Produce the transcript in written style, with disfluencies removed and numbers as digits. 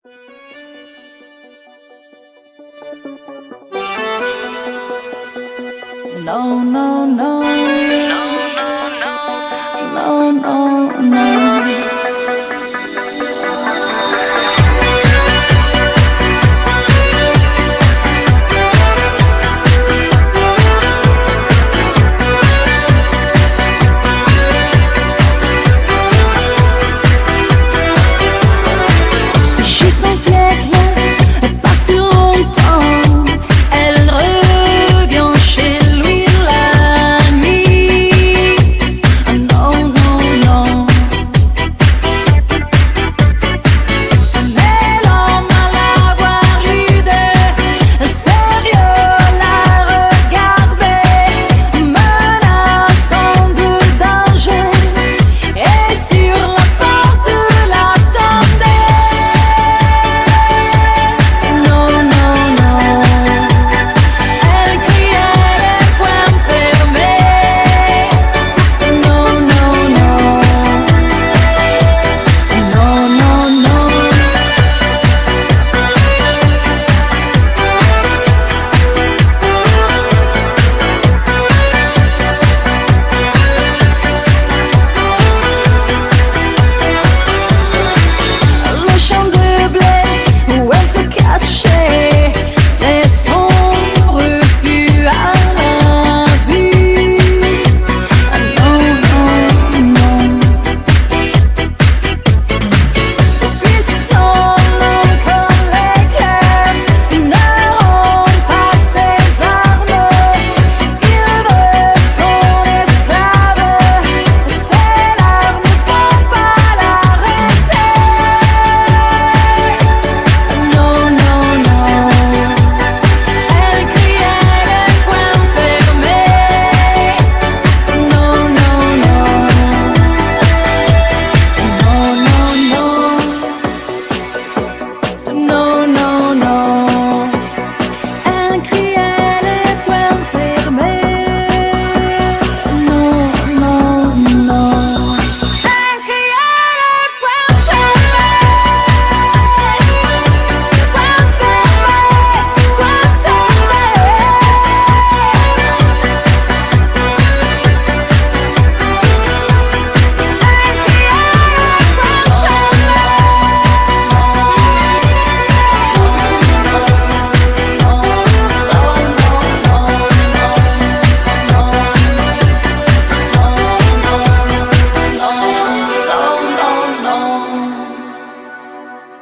No, no, no, no, no, no. Juste un siècle, pas si longtemps, elle revient chez lui la nuit. Non, non, non. Mais l'homme à l'avoir eu de sérieux la regardait, menaçant de danger, et sur la porte l'attendait. Non, non, non, elle criait les poings fermés. Non, non, non, non, non, non. Le champ de blé où elle se cache